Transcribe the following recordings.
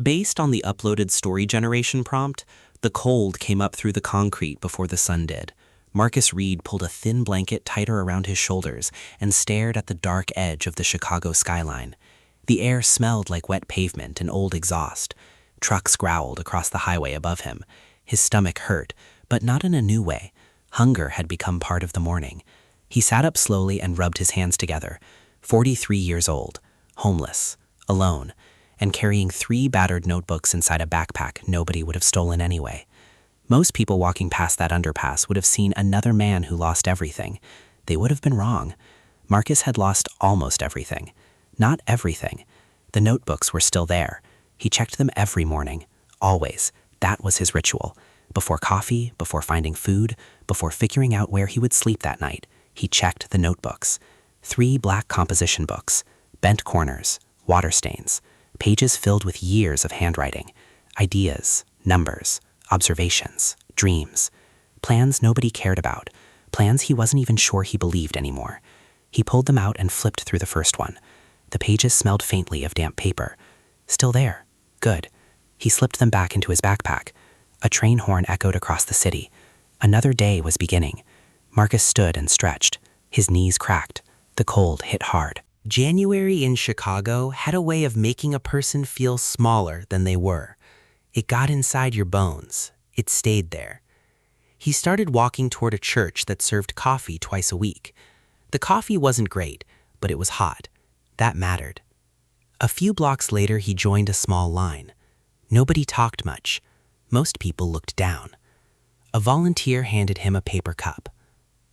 Based on the uploaded story generation prompt, the cold came up through the concrete before the sun did. Marcus Reed pulled a thin blanket tighter around his shoulders and stared at the dark edge of the Chicago skyline. The air smelled like wet pavement and old exhaust. Trucks growled across the highway above him. His stomach hurt, but not in a new way. Hunger had become part of the morning. He sat up slowly and rubbed his hands together. 43 years old, homeless, alone, and carrying 3 battered notebooks inside a backpack nobody would have stolen anyway. Most people walking past that underpass would have seen another man who lost everything. They would have been wrong. Marcus had lost almost everything. Not everything. The notebooks were still there. He checked them every morning. Always. That was his ritual. Before coffee, before finding food, before figuring out where he would sleep that night, he checked the notebooks. 3 black composition books. Bent corners. Water stains. Pages filled with years of handwriting. Ideas. Numbers. Observations. Dreams. Plans nobody cared about. Plans he wasn't even sure he believed anymore. He pulled them out and flipped through the first one. The pages smelled faintly of damp paper. Still there. Good. He slipped them back into his backpack. A train horn echoed across the city. Another day was beginning. Marcus stood and stretched. His knees cracked. The cold hit hard. January in Chicago had a way of making a person feel smaller than they were. It got inside your bones. It stayed there. He started walking toward a church that served coffee twice a week. The coffee wasn't great, but it was hot. That mattered. A few blocks later, he joined a small line. Nobody talked much. Most people looked down. A volunteer handed him a paper cup.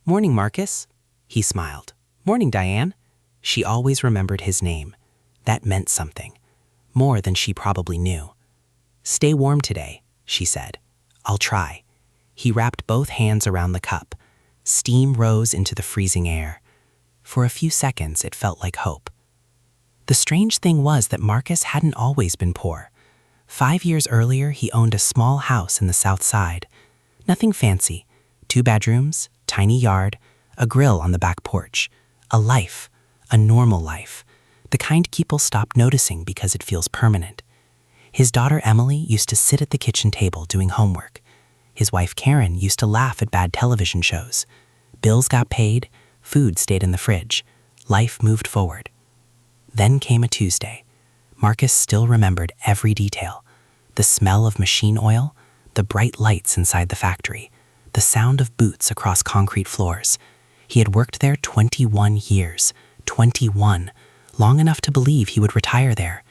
"Morning, Marcus." He smiled. "Morning, Diane." She always remembered his name. That meant something. More than she probably knew. "Stay warm today," she said. "I'll try." He wrapped both hands around the cup. Steam rose into the freezing air. For a few seconds, it felt like hope. The strange thing was that Marcus hadn't always been poor. 5 years earlier, he owned a small house in the South Side. Nothing fancy. 2 bedrooms, tiny yard, a grill on the back porch. A life. A normal life. The kind people stop noticing because it feels permanent. His daughter Emily used to sit at the kitchen table doing homework. His wife Karen used to laugh at bad television shows. Bills got paid. Food stayed in the fridge. Life moved forward. Then came a Tuesday. Marcus still remembered every detail. The smell of machine oil, the bright lights inside the factory, the sound of boots across concrete floors. He had worked there 21 years. 21. Long enough to believe he would retire there.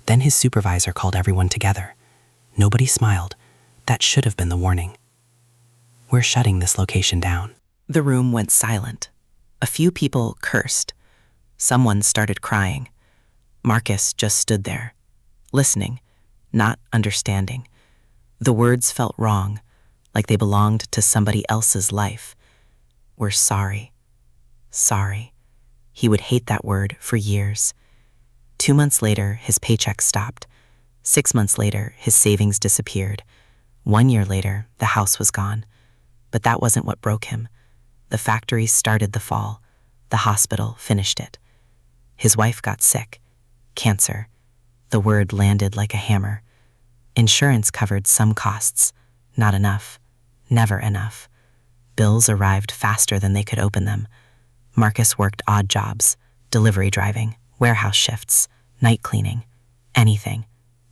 Then his supervisor called everyone together. Nobody smiled. That should have been the warning. "We're shutting this location down." The room went silent. A few people cursed. Someone started crying. Marcus just stood there, listening, not understanding. The words felt wrong, like they belonged to somebody else's life. "We're sorry." Sorry. He would hate that word for years. 2 months later, his paycheck stopped. 6 months later, his savings disappeared. 1 year later, the house was gone. But that wasn't what broke him. The factory started the fall. The hospital finished it. His wife got sick. Cancer. The word landed like a hammer. Insurance covered some costs. Not enough. Never enough. Bills arrived faster than they could open them. Marcus worked odd jobs, delivery driving, warehouse shifts, night cleaning, anything,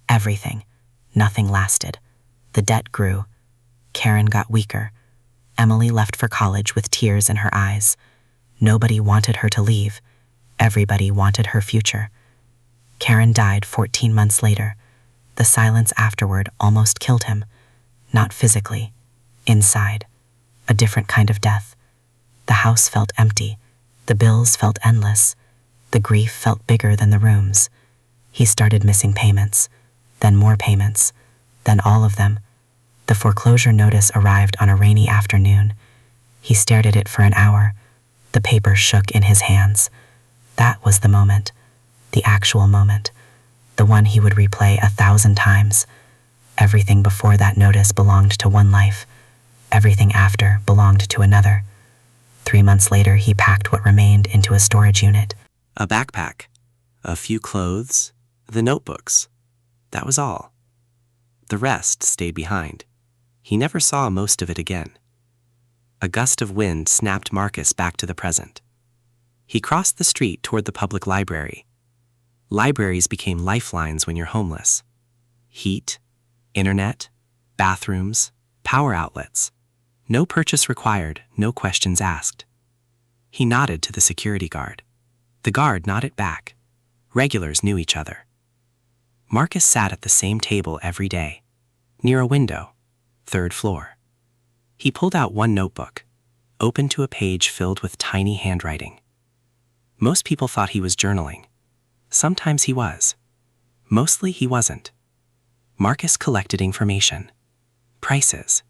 everything. Nothing lasted. The debt grew. Karen got weaker. Emily left for college with tears in her eyes. Nobody wanted her to leave. Everybody wanted her future. Karen died 14 months later. The silence afterward almost killed him. Not physically. Inside. A different kind of death. The house felt empty. The bills felt endless. The grief felt bigger than the rooms. He started missing payments. Then more payments. Then all of them. The foreclosure notice arrived on a rainy afternoon. He stared at it for an hour. The papers shook in his hands. That was the moment. The actual moment. The one he would replay 1,000 times. Everything before that notice belonged to one life. Everything after belonged to another. 3 months later, he packed what remained into a storage unit. A backpack. A few clothes. The notebooks. That was all. The rest stayed behind. He never saw most of it again. A gust of wind snapped Marcus back to the present. He crossed the street toward the public library. Libraries became lifelines when you're homeless. Heat, internet, bathrooms, power outlets. No purchase required, no questions asked. He nodded to the security guard. The guard nodded back. Regulars knew each other. Marcus sat at the same table every day, near a window, 3rd floor. He pulled out one notebook, opened to a page filled with tiny handwriting. Most people thought he was journaling. Sometimes he was. Mostly he wasn't. Marcus collected information. Prices,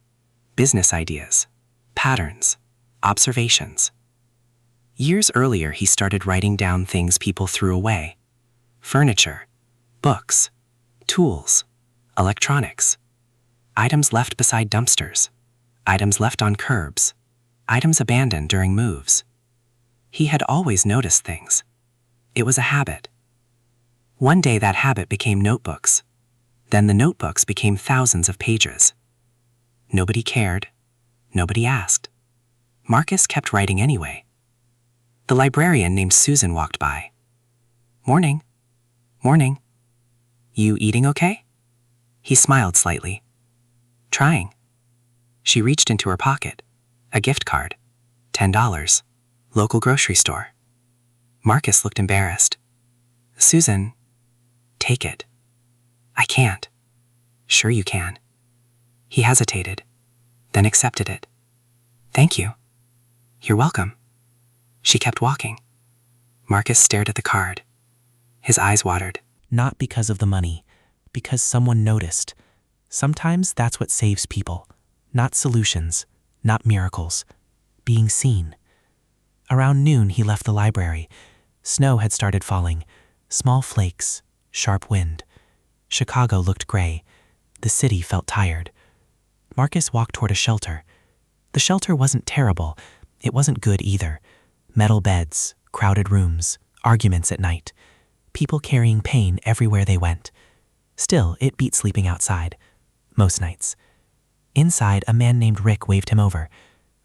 business ideas, patterns, observations. Years earlier, he started writing down things people threw away. Furniture, books, tools, electronics. Items left beside dumpsters. Items left on curbs. Items abandoned during moves. He had always noticed things. It was a habit. One day that habit became notebooks. Then the notebooks became thousands of pages. Nobody cared. Nobody asked. Marcus kept writing anyway. The librarian named Susan walked by. "Morning. Morning. You eating okay?" He smiled slightly. "Trying." She reached into her pocket. A gift card. $10. Local grocery store. Marcus looked embarrassed. "Susan, take it." "I can't." "Sure you can." He hesitated, then accepted it. "Thank you." "You're welcome." She kept walking. Marcus stared at the card. His eyes watered. Not because of the money, because someone noticed. Sometimes that's what saves people. Not solutions, not miracles. Being seen. Around noon, he left the library. Snow had started falling. Small flakes, sharp wind. Chicago looked gray. The city felt tired. Marcus walked toward a shelter. The shelter wasn't terrible. It wasn't good either. Metal beds, crowded rooms, arguments at night. People carrying pain everywhere they went. Still, it beat sleeping outside. Most nights. Inside, a man named Rick waved him over.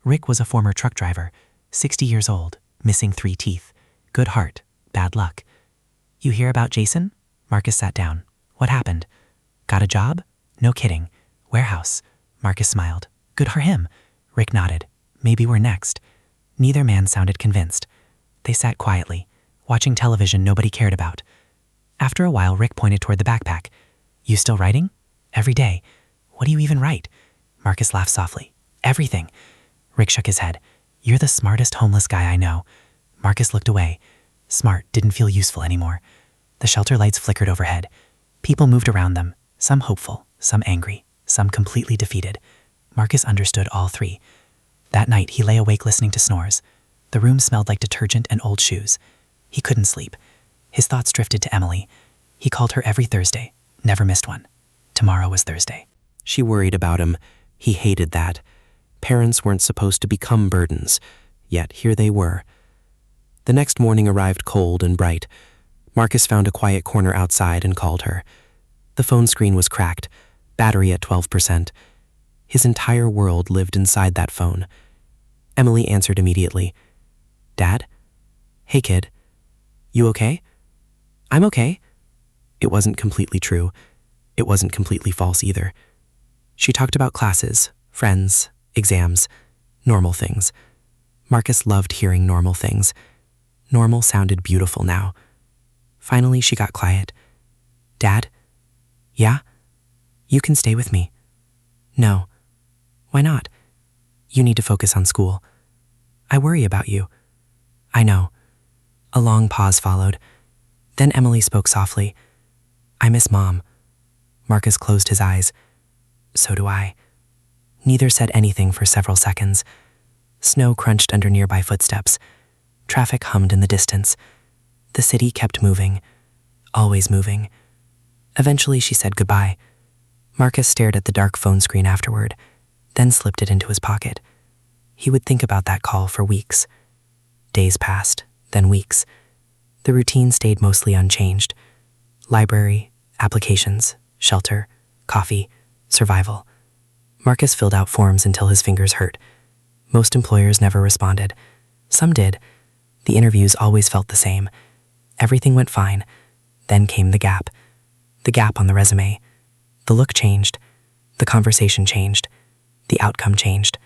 Rick was a former truck driver, 60 years old, missing 3 teeth. Good heart, bad luck. "You hear about Jason?" Marcus sat down. "What happened?" "Got a job?" "No kidding. Warehouse." Marcus smiled. "Good for him." Rick nodded. "Maybe we're next." Neither man sounded convinced. They sat quietly, watching television nobody cared about. After a while, Rick pointed toward the backpack. "You still writing?" "Every day." "What do you even write?" Marcus laughed softly. "Everything." Rick shook his head. "You're the smartest homeless guy I know." Marcus looked away. Smart didn't feel useful anymore. The shelter lights flickered overhead. People moved around them, some hopeful, some angry, some completely defeated. Marcus understood all 3. That night, he lay awake listening to snores. The room smelled like detergent and old shoes. He couldn't sleep. His thoughts drifted to Emily. He called her every Thursday, never missed one. Tomorrow was Thursday. She worried about him. He hated that. Parents weren't supposed to become burdens, yet here they were. The next morning arrived cold and bright. Marcus found a quiet corner outside and called her. The phone screen was cracked, battery at 12%. His entire world lived inside that phone. Emily answered immediately. "Dad? Hey, kid. You okay?" "I'm okay." It wasn't completely true. It wasn't completely false either. She talked about classes, friends, exams, normal things. Marcus loved hearing normal things. Normal sounded beautiful now. Finally, she got quiet. "Dad? Yeah? You can stay with me." "No." "Why not?" "You need to focus on school." "I worry about you." "I know." A long pause followed. Then Emily spoke softly. "I miss Mom." Marcus closed his eyes. "So do I." Neither said anything for several seconds. Snow crunched under nearby footsteps. Traffic hummed in the distance. The city kept moving, always moving. Eventually she said goodbye. Marcus stared at the dark phone screen afterward, then slipped it into his pocket. He would think about that call for weeks. Days passed, then weeks. The routine stayed mostly unchanged. Library, applications, shelter, coffee, survival. Marcus filled out forms until his fingers hurt. Most employers never responded. Some did. The interviews always felt the same. Everything went fine. Then came the gap. The gap on the resume. The look changed. The conversation changed. The outcome changed.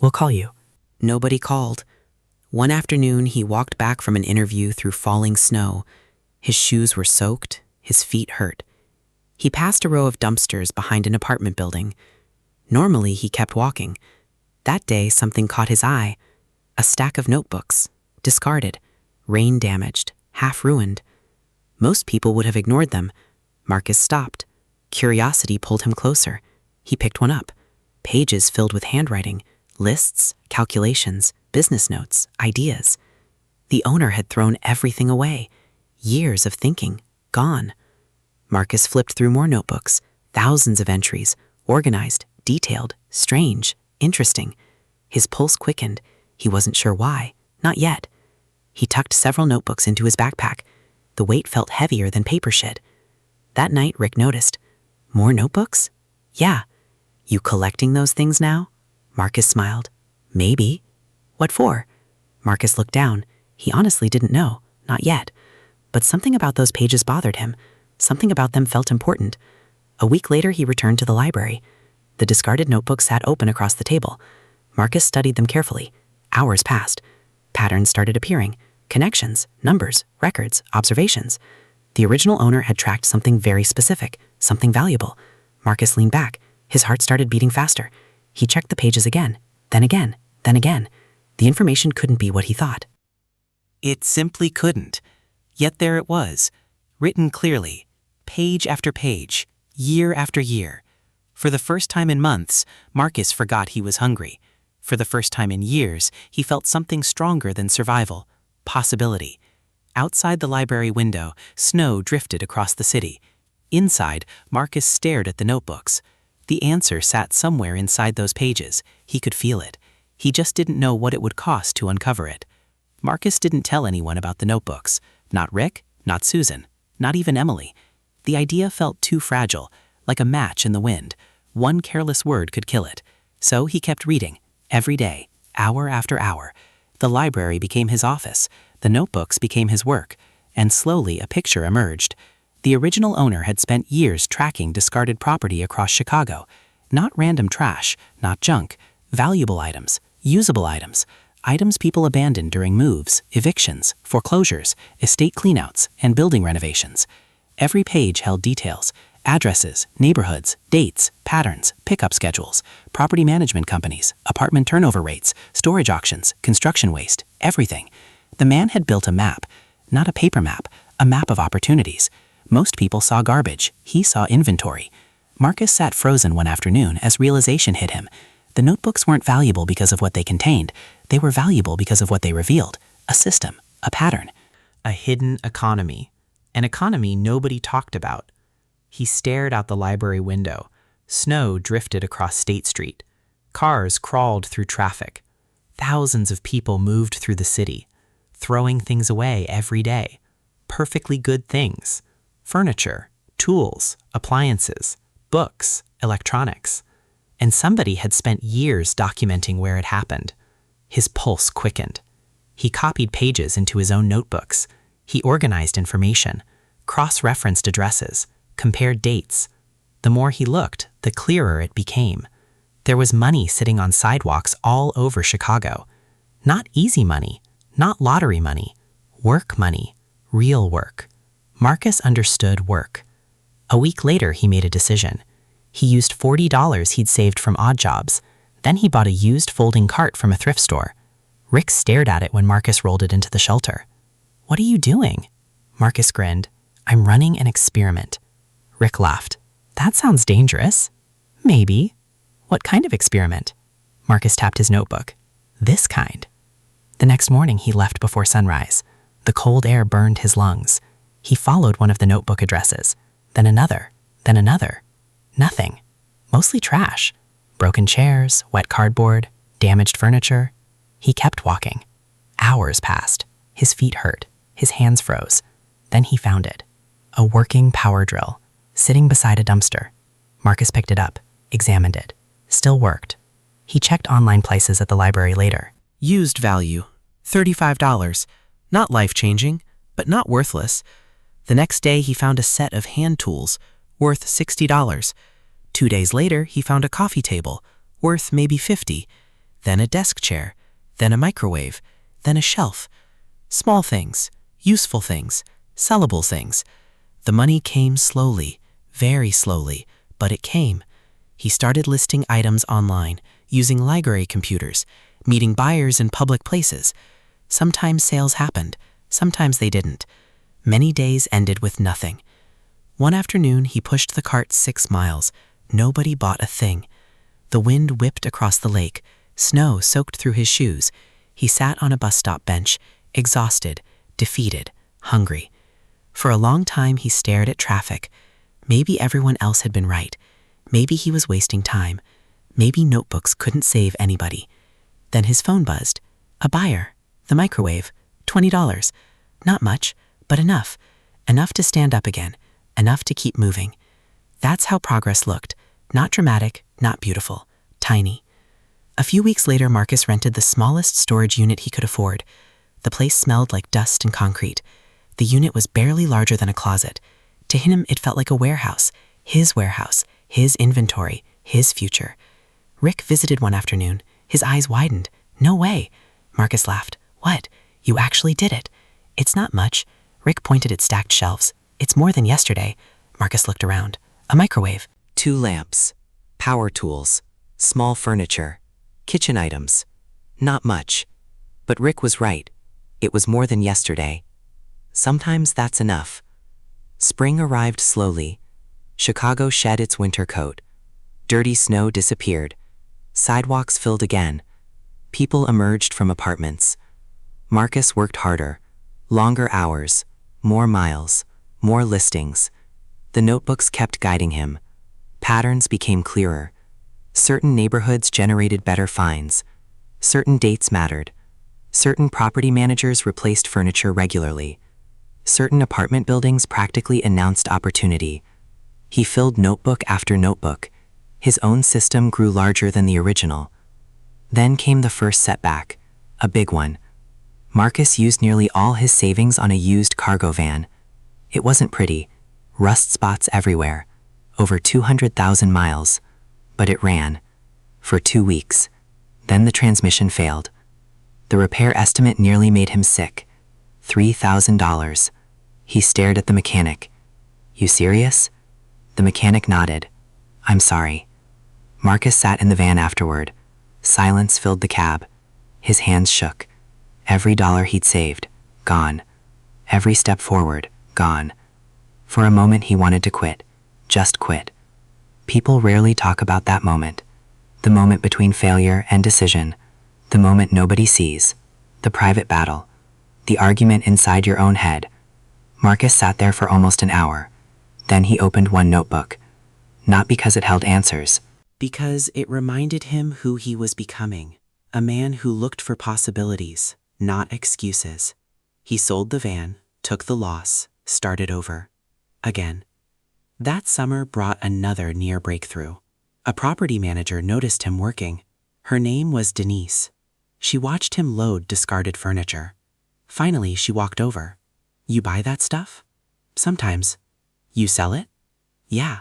We'll call you. Nobody called. One afternoon, he walked back from an interview through falling snow. His shoes were soaked. His feet hurt. He passed a row of dumpsters behind an apartment building. Normally, he kept walking. That day, something caught his eye. A stack of notebooks, discarded, rain-damaged, half-ruined. Most people would have ignored them. Marcus stopped. Curiosity pulled him closer. He picked one up. Pages filled with handwriting, lists, calculations, business notes, ideas. The owner had thrown everything away. Years of thinking, gone. Marcus flipped through more notebooks, thousands of entries, organized, detailed, strange, interesting. His pulse quickened. He wasn't sure why. Not yet. He tucked several notebooks into his backpack. The weight felt heavier than paper should. That night, Rick noticed. More notebooks? Yeah. You collecting those things now? Marcus smiled. Maybe. What for? Marcus looked down. He honestly didn't know. Not yet. But something about those pages bothered him. Something about them felt important. A week later, he returned to the library. The discarded notebooks sat open across the table. Marcus studied them carefully. Hours passed. Patterns started appearing. Connections, numbers, records, observations. The original owner had tracked something very specific, something valuable. Marcus leaned back. His heart started beating faster. He checked the pages again, then again, then again. The information couldn't be what he thought. It simply couldn't. Yet there it was, written clearly, page after page, year after year. For the first time in months, Marcus forgot he was hungry. For the first time in years, he felt something stronger than survival, possibility. Outside the library window, snow drifted across the city. Inside, Marcus stared at the notebooks. The answer sat somewhere inside those pages. He could feel it. He just didn't know what it would cost to uncover it. Marcus didn't tell anyone about the notebooks. Not Rick, not Susan, not even Emily. The idea felt too fragile, like a match in the wind. One careless word could kill it. So he kept reading, every day, hour after hour. The library became his office. The notebooks became his work. And slowly a picture emerged. The original owner had spent years tracking discarded property across Chicago. Not random trash, not junk. Valuable items, usable items. Items people abandoned during moves, evictions, foreclosures, estate cleanouts, and building renovations. Every page held details. Addresses, neighborhoods, dates, patterns, pickup schedules, property management companies, apartment turnover rates, storage auctions, construction waste, everything. The man had built a map, not a paper map, a map of opportunities. Most people saw garbage. He saw inventory. Marcus sat frozen one afternoon as realization hit him. The notebooks weren't valuable because of what they contained. They were valuable because of what they revealed. A system, a pattern. A hidden economy. An economy nobody talked about. He stared out the library window. Snow drifted across State Street. Cars crawled through traffic. Thousands of people moved through the city, throwing things away every day. Perfectly good things. Furniture, tools, appliances, books, electronics. And somebody had spent years documenting where it happened. His pulse quickened. He copied pages into his own notebooks. He organized information, cross-referenced addresses, compared dates. The more he looked, the clearer it became. There was money sitting on sidewalks all over Chicago. Not easy money, not lottery money, work money, real work. Marcus understood work. A week later, he made a decision. He used $40 he'd saved from odd jobs. Then he bought a used folding cart from a thrift store. Rick stared at it when Marcus rolled it into the shelter. "What are you doing?" Marcus grinned. "I'm running an experiment." Rick laughed. "That sounds dangerous." "Maybe." "What kind of experiment?" Marcus tapped his notebook. "This kind." The next morning he left before sunrise. The cold air burned his lungs. He followed one of the notebook addresses, then another, then another. Nothing. Mostly trash. Broken chairs, wet cardboard, damaged furniture. He kept walking. Hours passed. His feet hurt. His hands froze. Then he found it. A working power drill. sitting beside a dumpster. Marcus picked it up, examined it. Still worked. He checked online prices at the library later. Used value, $35. Not life-changing, but not worthless. The next day he found a set of hand tools, worth $60. 2 days later he found a coffee table, worth maybe $50. Then a desk chair, then a microwave, then a shelf. Small things, useful things, sellable things. The money came slowly, very slowly, but it came. He started listing items online, using library computers, meeting buyers in public places. Sometimes sales happened, sometimes they didn't. Many days ended with nothing. One afternoon he pushed the cart 6 miles. Nobody bought a thing. The wind whipped across the lake. Snow soaked through his shoes. He sat on a bus stop bench, exhausted, defeated, hungry. For a long time he stared at traffic. Maybe everyone else had been right. Maybe he was wasting time. Maybe notebooks couldn't save anybody. Then his phone buzzed. A buyer. The microwave. $20. Not much, but enough. Enough to stand up again. Enough to keep moving. That's how progress looked. Not dramatic, not beautiful. Tiny. A few weeks later, Marcus rented the smallest storage unit he could afford. The place smelled like dust and concrete. The unit was barely larger than a closet. To him, it felt like a warehouse. His warehouse. His inventory. His future. Rick visited one afternoon. His eyes widened. No way. Marcus laughed. What? You actually did it. It's not much. Rick pointed at stacked shelves. It's more than yesterday. Marcus looked around. A microwave. 2 lamps. Power tools. Small furniture. Kitchen items. Not much. But Rick was right. It was more than yesterday. Sometimes that's enough. Spring arrived slowly. Chicago shed its winter coat. Dirty snow disappeared. Sidewalks filled again. People emerged from apartments. Marcus worked harder. Longer hours. More miles. More listings. The notebooks kept guiding him. Patterns became clearer. Certain neighborhoods generated better finds. Certain dates mattered. Certain property managers replaced furniture regularly. Certain apartment buildings practically announced opportunity. He filled notebook after notebook. His own system grew larger than the original. Then came the first setback, a big one. Marcus used nearly all his savings on a used cargo van. It wasn't pretty, rust spots everywhere, over 200,000 miles. But it ran. For 2 weeks. Then the transmission failed. The repair estimate nearly made him sick. $3,000. He stared at the mechanic. You serious? The mechanic nodded. I'm sorry. Marcus sat in the van afterward. Silence filled the cab. His hands shook. Every dollar he'd saved, gone. Every step forward, gone. For a moment he wanted to quit. Just quit. People rarely talk about that moment. The moment between failure and decision. The moment nobody sees. The private battle. The argument inside your own head. Marcus sat there for almost an hour. Then he opened one notebook. Not because it held answers. Because it reminded him who he was becoming. A man who looked for possibilities, not excuses. He sold the van, took the loss, started over. Again. That summer brought another near breakthrough. A property manager noticed him working. Her name was Denise. She watched him load discarded furniture. Finally, she walked over. You buy that stuff? Sometimes. You sell it? Yeah.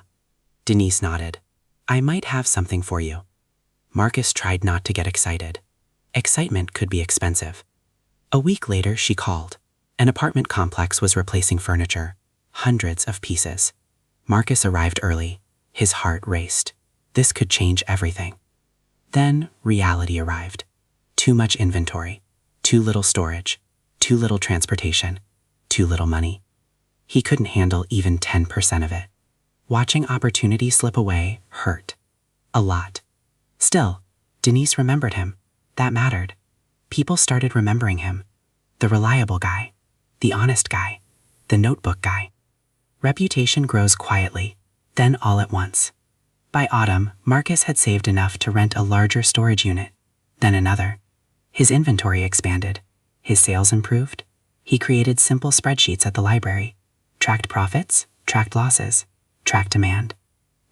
Denise nodded. I might have something for you. Marcus tried not to get excited. Excitement could be expensive. A week later, she called. An apartment complex was replacing furniture. Hundreds of pieces. Marcus arrived early. His heart raced. This could change everything. Then reality arrived. Too much inventory. Too little storage. Too little transportation. Too little money. He couldn't handle even 10% of it. Watching opportunity slip away hurt. A lot. Still, Denise remembered him. That mattered. People started remembering him. The reliable guy. The honest guy. The notebook guy. Reputation grows quietly, then all at once. By autumn, Marcus had saved enough to rent a larger storage unit, then another. His inventory expanded. His sales improved. He created simple spreadsheets at the library, tracked profits, tracked losses, track demand.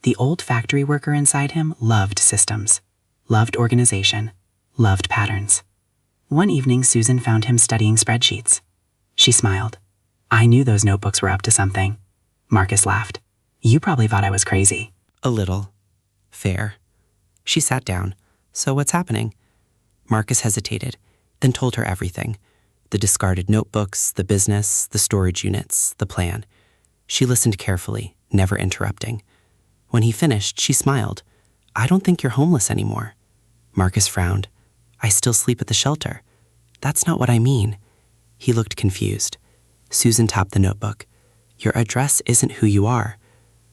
The old factory worker inside him loved systems, loved organization, loved patterns. One evening, Susan found him studying spreadsheets. She smiled. "I knew those notebooks were up to something." Marcus laughed. "You probably thought I was crazy." A little. Fair. She sat down. "So what's happening?" Marcus hesitated, then told her everything. The discarded notebooks, the business, the storage units, the plan. She listened carefully, never interrupting. When he finished, she smiled. "I don't think you're homeless anymore." Marcus frowned. "I still sleep at the shelter." "That's not what I mean." He looked confused. Susan tapped the notebook. "Your address isn't who you are."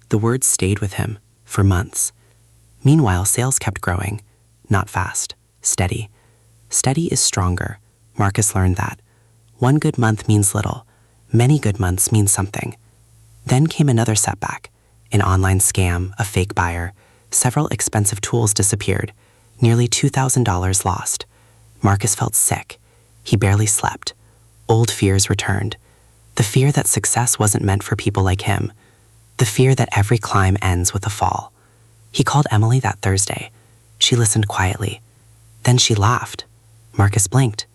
The words stayed with him for months. Meanwhile, sales kept growing. Not fast. Steady. Steady is stronger. Marcus learned that. One good month means little. Many good months mean something. Then came another setback. An online scam, a fake buyer. Several expensive tools disappeared. Nearly $2,000 lost. Marcus felt sick. He barely slept. Old fears returned. The fear that success wasn't meant for people like him. The fear that every climb ends with a fall. He called Emily that Thursday. She listened quietly. Then she laughed. Marcus blinked.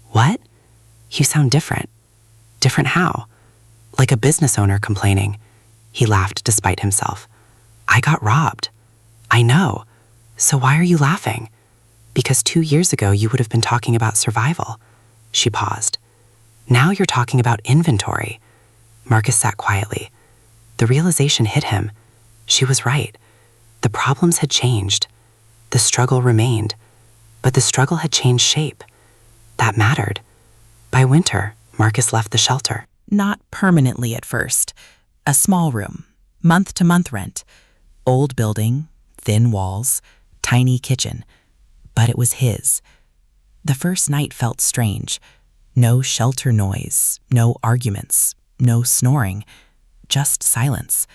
"What? You sound different." "Different how?" "Like a business owner complaining." He laughed despite himself. "I got robbed." "I know. So why are you laughing?" "Because 2 years ago you would have been talking about survival." She paused. "Now you're talking about inventory." Marcus sat quietly. The realization hit him. She was right. The problems had changed. The struggle remained. But the struggle had changed shape. That mattered. By winter, Marcus left the shelter. Not permanently at first. A small room, month-to-month rent. Old building, thin walls, tiny kitchen. But it was his. The first night felt strange. No shelter noise, no arguments, no snoring, just silence.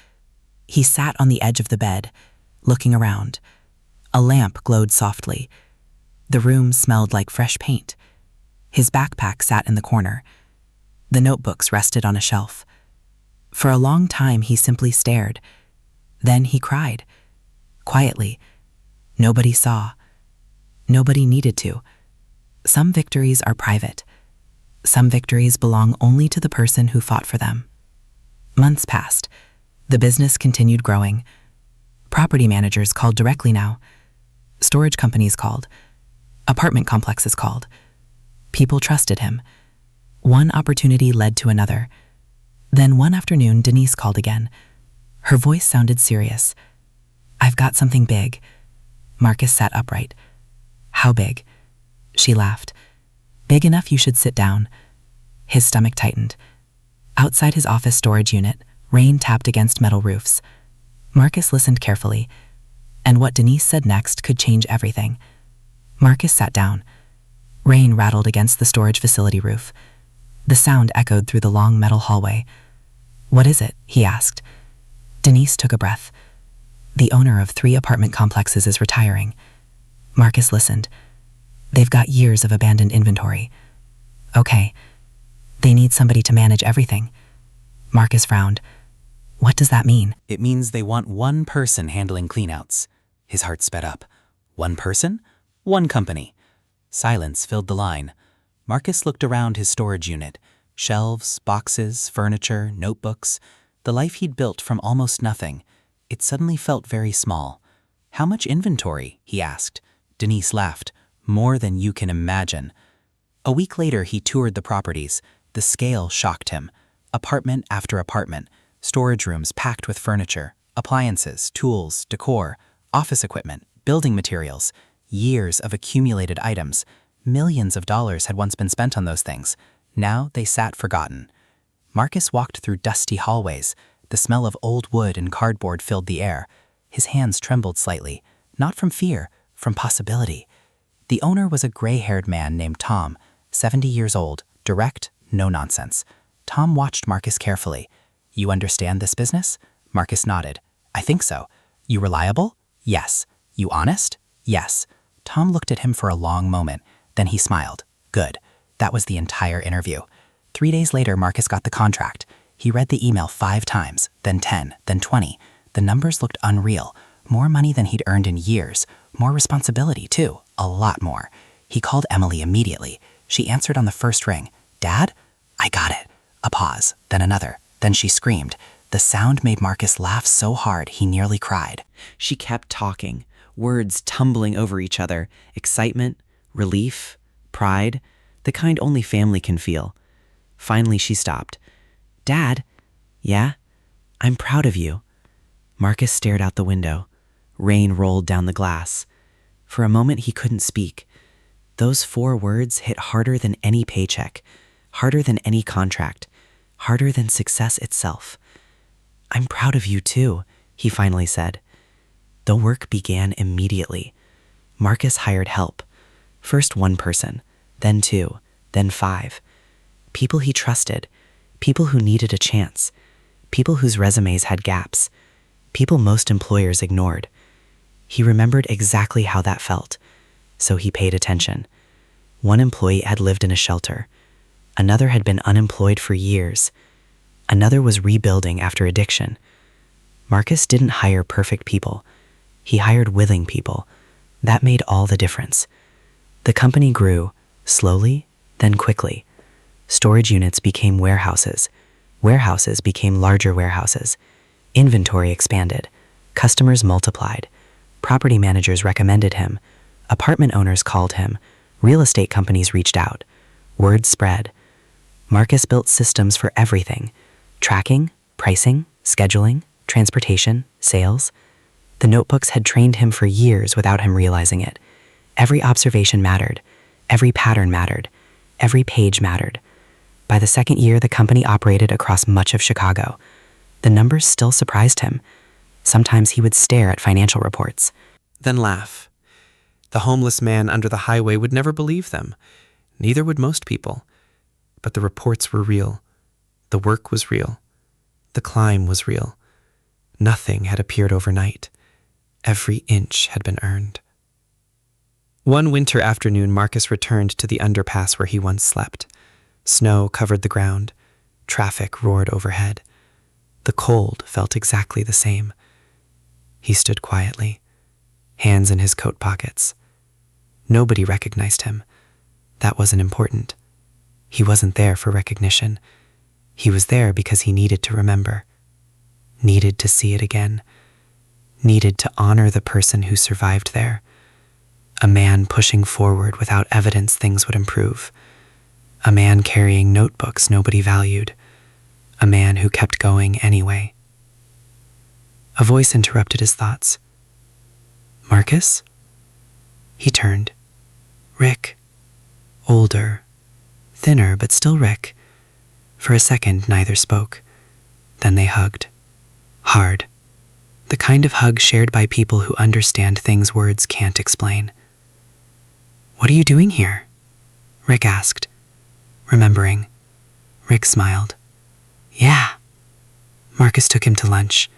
He sat on the edge of the bed, looking around. A lamp glowed softly. The room smelled like fresh paint. His backpack sat in the corner. The notebooks rested on a shelf. For a long time, he simply stared. Then he cried. Quietly. Nobody saw. Nobody needed to. Some victories are private. Some victories belong only to the person who fought for them. Months passed. The business continued growing. Property managers called directly now. Storage companies called. Apartment complexes called. People trusted him. One opportunity led to another. Then one afternoon, Denise called again. Her voice sounded serious. "I've got something big." Marcus sat upright. "How big?" She laughed. "Big enough you should sit down." His stomach tightened. Outside his office storage unit, rain tapped against metal roofs. Marcus listened carefully, and what Denise said next could change everything. Marcus sat down. Rain rattled against the storage facility roof. The sound echoed through the long metal hallway. "What is it?" he asked. Denise took a breath. "The owner of 3 apartment complexes is retiring." Marcus listened. "They've got years of abandoned inventory." "Okay. They need somebody to manage everything." Marcus frowned. "What does that mean?" It means they want one person handling cleanouts. His heart sped up. One person? One company. Silence filled the line. Marcus looked around his storage unit. Shelves, boxes, furniture, notebooks. The life he'd built from almost nothing. It suddenly felt very small. "How much inventory?" he asked. Denise laughed. "More than you can imagine." A week later, he toured the properties. The scale shocked him. Apartment after apartment. Storage rooms packed with furniture, appliances, tools, decor, office equipment, building materials. Years of accumulated items. Millions of dollars had once been spent on those things. Now they sat forgotten. Marcus walked through dusty hallways. The smell of old wood and cardboard filled the air. His hands trembled slightly, not from fear, from possibility. The owner was a gray-haired man named Tom, 70 years old, direct, no nonsense. Tom watched Marcus carefully. "You understand this business?" Marcus nodded. "I think so." "You reliable?" "Yes." "You honest?" "Yes." Tom looked at him for a long moment. Then he smiled. "Good." That was the entire interview. 3 days later, Marcus got the contract. He read the email 5 times, then 10, then 20. The numbers looked unreal. More money than he'd earned in years. More responsibility, too. A lot more. He called Emily immediately. She answered on the first ring. "Dad?" "I got it." A pause, then another. Then she screamed. The sound made Marcus laugh so hard he nearly cried. She kept talking, words tumbling over each other, excitement, relief, pride, the kind only family can feel. Finally, she stopped. "Dad?" "Yeah? I'm proud of you." Marcus stared out the window. Rain rolled down the glass. For a moment, he couldn't speak. Those 4 words hit harder than any paycheck, harder than any contract, harder than success itself. "I'm proud of you too," he finally said. The work began immediately. Marcus hired help. First 1 person, then 2, then 5. People he trusted, people who needed a chance, people whose resumes had gaps, people most employers ignored. He remembered exactly how that felt, so he paid attention. 1 employee had lived in a shelter. Another had been unemployed for years. Another was rebuilding after addiction. Marcus didn't hire perfect people. He hired willing people. That made all the difference. The company grew, slowly, then quickly. Storage units became warehouses. Warehouses became larger warehouses. Inventory expanded. Customers multiplied. Property managers recommended him. Apartment owners called him. Real estate companies reached out. Word spread. Marcus built systems for everything: tracking, pricing, scheduling, transportation, sales. The notebooks had trained him for years without him realizing it. Every observation mattered. Every pattern mattered. Every page mattered. By the 2nd year, the company operated across much of Chicago. The numbers still surprised him. Sometimes he would stare at financial reports, Then laugh. The homeless man under the highway would never believe them. Neither would most people. But the reports were real. The work was real. The climb was real. Nothing had appeared overnight. Every inch had been earned. One winter afternoon, Marcus returned to the underpass where he once slept. Snow covered the ground. Traffic roared overhead. The cold felt exactly the same. He stood quietly, hands in his coat pockets. Nobody recognized him. That wasn't important. He wasn't there for recognition. He was there because he needed to remember, needed to see it again, needed to honor the person who survived there. A man pushing forward without evidence things would improve. A man carrying notebooks nobody valued. A man who kept going anyway. A voice interrupted his thoughts. "Marcus?" He turned. Rick. Older. Thinner, but still Rick. For a second, neither spoke. Then they hugged. Hard. The kind of hug shared by people who understand things words can't explain. "What are you doing here?" Rick asked. Remembering. Rick smiled. "Yeah." Marcus took him to lunch.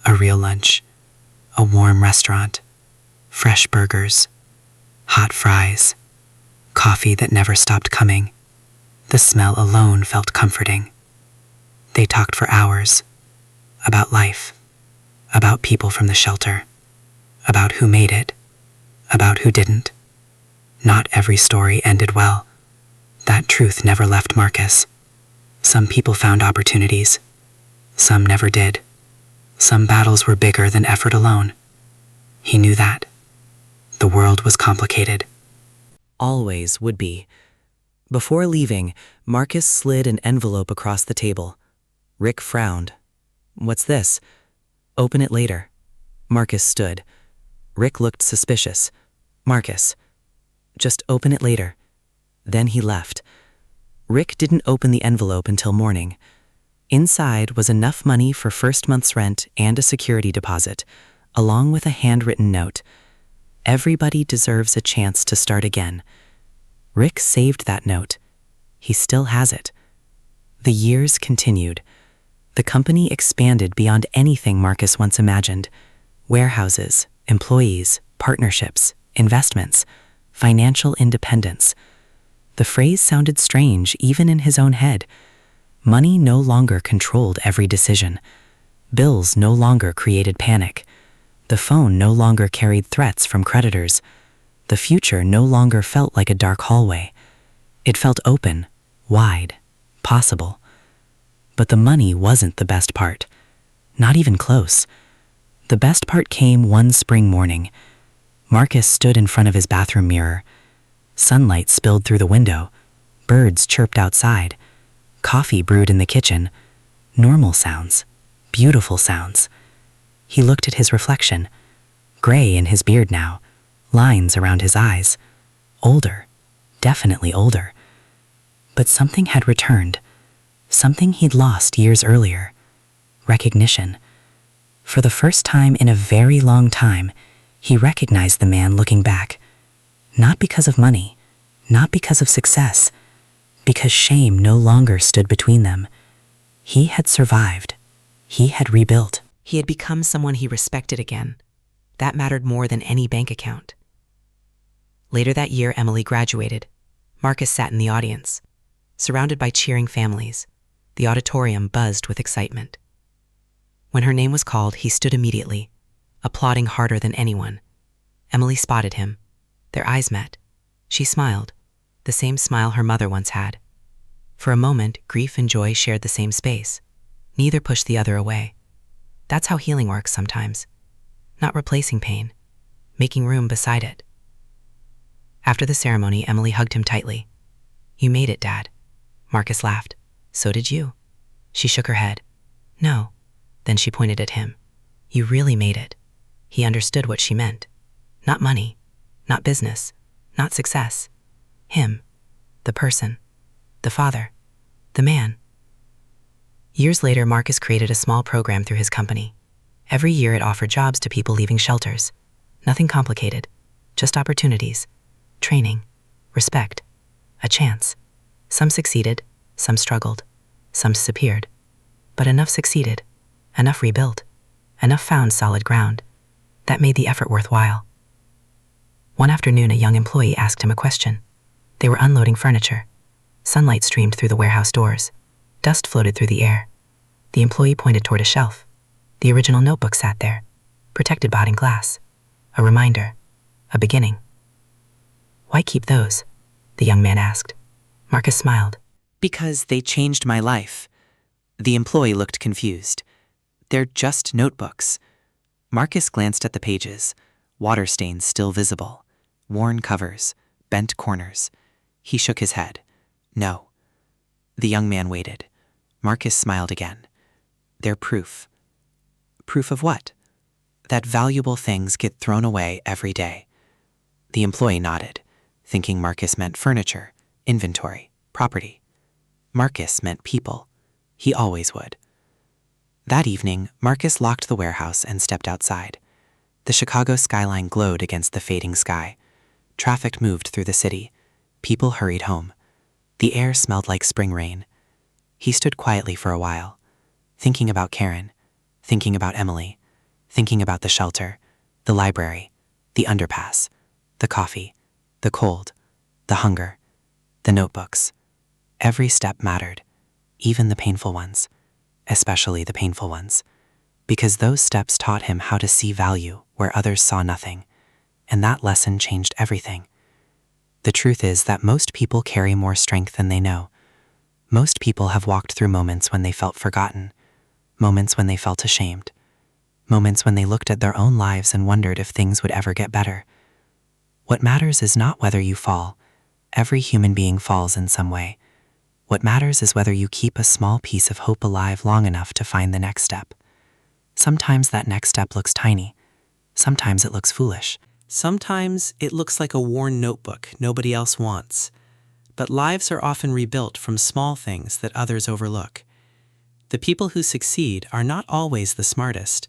A real lunch. A warm restaurant. Fresh burgers. Hot fries. Coffee that never stopped coming. The smell alone felt comforting. They talked for hours. About life. About people from the shelter. About who made it. About who didn't. Not every story ended well. That truth never left Marcus. Some people found opportunities. Some never did. Some battles were bigger than effort alone. He knew that. The world was complicated. Always would be. Before leaving, Marcus slid an envelope across the table. Rick frowned. "What's this?" "Open it later." Marcus stood. Rick looked suspicious. "Marcus, just open it later." Then he left. Rick didn't open the envelope until morning. Inside was enough money for first month's rent and a security deposit, along with a handwritten note. Everybody deserves a chance to start again. Rick saved that note. He still has it. The years continued. The company expanded beyond anything Marcus once imagined. Warehouses, employees, partnerships, investments, financial independence. The phrase sounded strange even in his own head. Money no longer controlled every decision. Bills no longer created panic. The phone no longer carried threats from creditors. The future no longer felt like a dark hallway. It felt open, wide, possible. But the money wasn't the best part. Not even close. The best part came one spring morning. Marcus stood in front of his bathroom mirror. Sunlight spilled through the window. Birds chirped outside. Coffee brewed in the kitchen. Normal sounds. Beautiful sounds. He looked at his reflection. Gray in his beard now. Lines around his eyes. Older. Definitely older. But something had returned. Something he'd lost years earlier. Recognition. For the first time in a very long time, he recognized the man looking back. Not because of money, not because of success, because shame no longer stood between them. He had survived. He had rebuilt. He had become someone he respected again. That mattered more than any bank account. Later that year, Emily graduated. Marcus sat in the audience. Surrounded by cheering families, the auditorium buzzed with excitement. When her name was called, he stood immediately, applauding harder than anyone. Emily spotted him. Their eyes met. She smiled, the same smile her mother once had. For a moment, grief and joy shared the same space. Neither pushed the other away. That's how healing works sometimes. Not replacing pain, making room beside it. After the ceremony, Emily hugged him tightly. "You made it, Dad." Marcus laughed. "So did you." She shook her head. "No." Then she pointed at him. "You really made it." He understood what she meant. Not money, not business, not success. Him, the person, the father, the man. Years later, Marcus created a small program through his company. Every year it offered jobs to people leaving shelters. Nothing complicated, just opportunities, training, respect, a chance. Some succeeded, some struggled, some disappeared. But enough succeeded, enough rebuilt, enough found solid ground. That made the effort worthwhile. One afternoon, a young employee asked him a question. They were unloading furniture. Sunlight streamed through the warehouse doors. Dust floated through the air. The employee pointed toward a shelf. The original notebook sat there, protected behind glass. A reminder, a beginning. "Why keep those?" the young man asked. Marcus smiled. "Because they changed my life." The employee looked confused. "They're just notebooks." Marcus glanced at the pages, water stains still visible, worn covers, bent corners. He shook his head. "No." The young man waited. Marcus smiled again. "They're proof." "Proof of what?" "That valuable things get thrown away every day." The employee nodded, thinking Marcus meant furniture, inventory, property. Marcus meant people. He always would. That evening, Marcus locked the warehouse and stepped outside. The Chicago skyline glowed against the fading sky. Traffic moved through the city. People hurried home. The air smelled like spring rain. He stood quietly for a while, thinking about Karen, thinking about Emily, thinking about the shelter, the library, the underpass, the coffee, the cold, the hunger, the notebooks. Every step mattered, even the painful ones, especially the painful ones, because those steps taught him how to see value where others saw nothing, and that lesson changed everything. The truth is that most people carry more strength than they know. Most people have walked through moments when they felt forgotten, moments when they felt ashamed, moments when they looked at their own lives and wondered if things would ever get better. What matters is not whether you fall. Every human being falls in some way. What matters is whether you keep a small piece of hope alive long enough to find the next step. Sometimes that next step looks tiny. Sometimes it looks foolish. Sometimes it looks like a worn notebook nobody else wants. But lives are often rebuilt from small things that others overlook. The people who succeed are not always the smartest.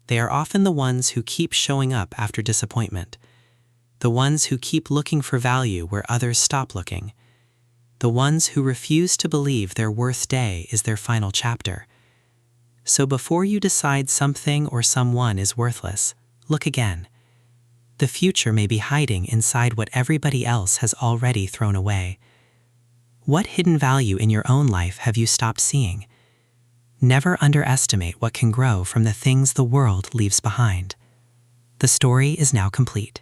They are often the ones who keep showing up after disappointment. The ones who keep looking for value where others stop looking. The ones who refuse to believe their worst day is their final chapter. So before you decide something or someone is worthless, look again. The future may be hiding inside what everybody else has already thrown away. What hidden value in your own life have you stopped seeing? Never underestimate what can grow from the things the world leaves behind. The story is now complete.